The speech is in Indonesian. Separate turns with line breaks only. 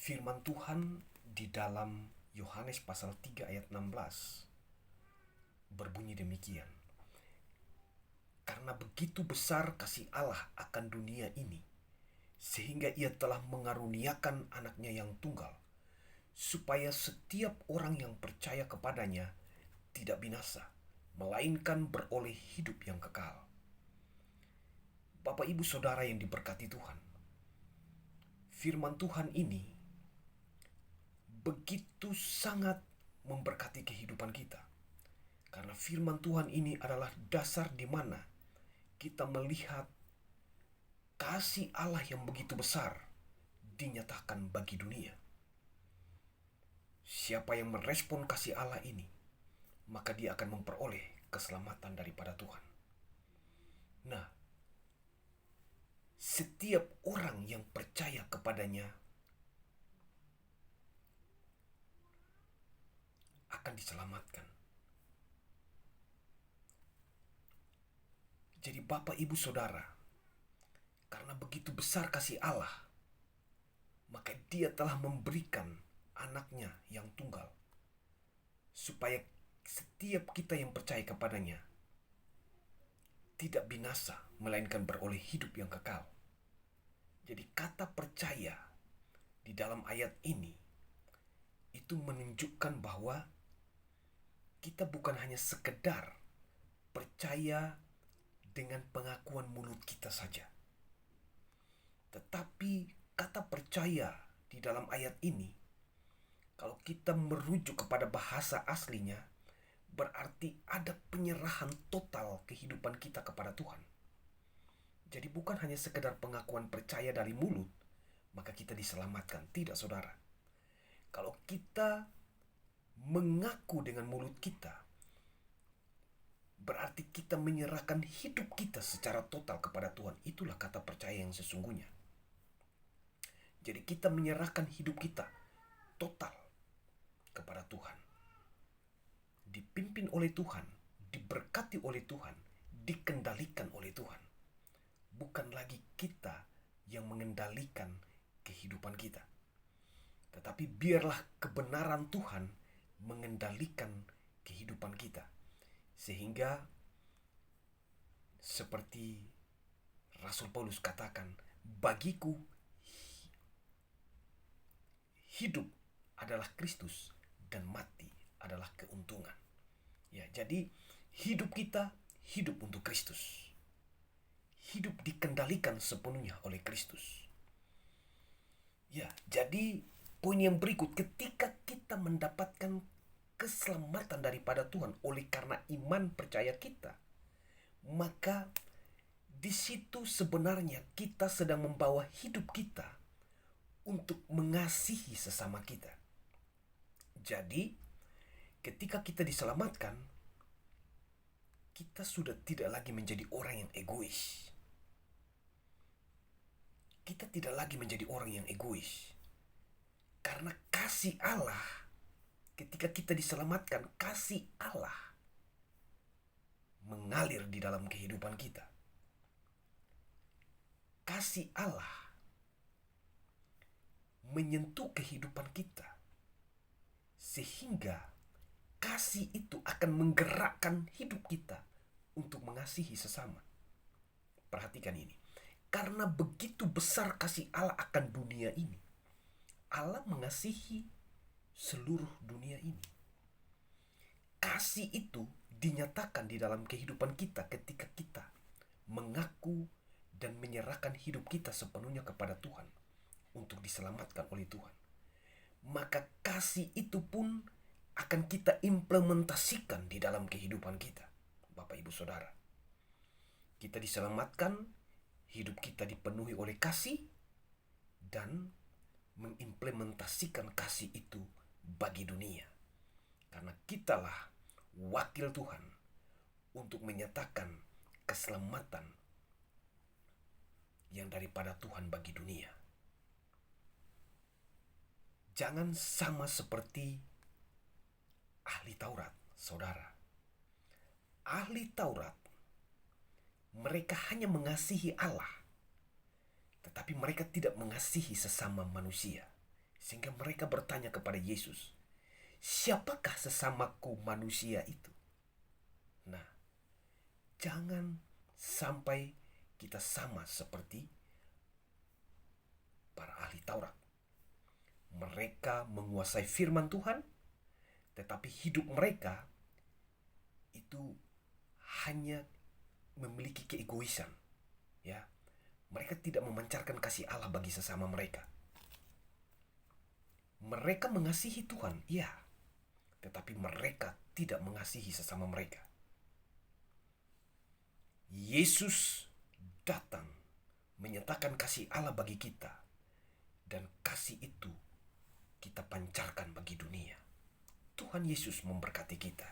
Firman Tuhan di dalam Yohanes pasal 3 ayat 16 berbunyi demikian. Karena begitu besar kasih Allah akan dunia ini, sehingga ia telah mengaruniakan anaknya yang tunggal, supaya setiap orang yang percaya kepadanya tidak binasa, melainkan beroleh hidup yang kekal. Bapak ibu saudara yang diberkati Tuhan, firman Tuhan ini begitu sangat memberkati kehidupan kita. Karena firman Tuhan ini adalah dasar di mana kita melihat kasih Allah yang begitu besar dinyatakan bagi dunia. Siapa yang merespon kasih Allah ini, maka dia akan memperoleh keselamatan daripada Tuhan. Nah, setiap orang yang percaya kepadanya akan diselamatkan. Jadi Bapak Ibu Saudara, karena begitu besar kasih Allah, maka dia telah memberikan anaknya yang tunggal, supaya setiap kita yang percaya kepadanya tidak binasa, melainkan beroleh hidup yang kekal. Jadi kata percaya di dalam ayat ini itu menunjukkan bahwa kita bukan hanya sekedar percaya dengan pengakuan mulut kita saja. Tetapi kata percaya di dalam ayat ini, kalau kita merujuk kepada bahasa aslinya, berarti ada penyerahan total kehidupan kita kepada Tuhan. Jadi bukan hanya sekedar pengakuan percaya dari mulut, maka kita diselamatkan. Tidak, saudara. Kalau kita mengaku dengan mulut kita, berarti kita menyerahkan hidup kita secara total kepada Tuhan. Itulah kata percaya yang sesungguhnya. Jadi kita menyerahkan hidup kita total kepada Tuhan. Dipimpin oleh Tuhan, diberkati oleh Tuhan, dikendalikan oleh Tuhan. Bukan lagi kita yang mengendalikan kehidupan kita. Tetapi biarlah kebenaran Tuhan mengendalikan kehidupan kita. Sehingga seperti Rasul Paulus katakan, bagiku hidup adalah Kristus dan mati adalah keuntungan. Ya, jadi hidup kita hidup untuk Kristus. Hidup dikendalikan sepenuhnya oleh Kristus. Ya, jadi poin yang berikut, ketika kita mendapatkan keselamatan daripada Tuhan oleh karena iman percaya kita, maka di situ sebenarnya kita sedang membawa hidup kita untuk mengasihi sesama kita. Jadi, ketika kita diselamatkan, kita sudah tidak lagi menjadi orang yang egois. Kita tidak lagi menjadi orang yang egois. Karena kasih Allah, ketika kita diselamatkan, kasih Allah mengalir di dalam kehidupan kita. Kasih Allah menyentuh kehidupan kita, sehingga kasih itu akan menggerakkan hidup kita untuk mengasihi sesama. Perhatikan ini. Karena begitu besar kasih Allah akan dunia ini, Allah mengasihi seluruh dunia ini. Kasih itu dinyatakan di dalam kehidupan kita ketika kita mengaku dan menyerahkan hidup kita sepenuhnya kepada Tuhan untuk diselamatkan oleh Tuhan. Maka kasih itu pun akan kita implementasikan di dalam kehidupan kita. Bapak Ibu Saudara, kita diselamatkan, hidup kita dipenuhi oleh kasih, dan mengimplementasikan kasih itu bagi dunia. Karena kitalah wakil Tuhan untuk menyatakan keselamatan yang daripada Tuhan bagi dunia. Jangan sama seperti ahli Taurat, saudara. Ahli Taurat, mereka hanya mengasihi Allah, tetapi mereka tidak mengasihi sesama manusia. Sehingga mereka bertanya kepada Yesus, siapakah sesamaku manusia itu? Nah, jangan sampai kita sama seperti para ahli Taurat. Mereka menguasai firman Tuhan, tetapi hidup mereka itu hanya memiliki keegoisan. Ya, mereka tidak memancarkan kasih Allah bagi sesama mereka. Mereka mengasihi Tuhan, iya, tetapi mereka tidak mengasihi sesama mereka. Yesus datang menyatakan kasih Allah bagi kita, dan kasih itu kita pancarkan bagi dunia. Tuhan Yesus memberkati kita.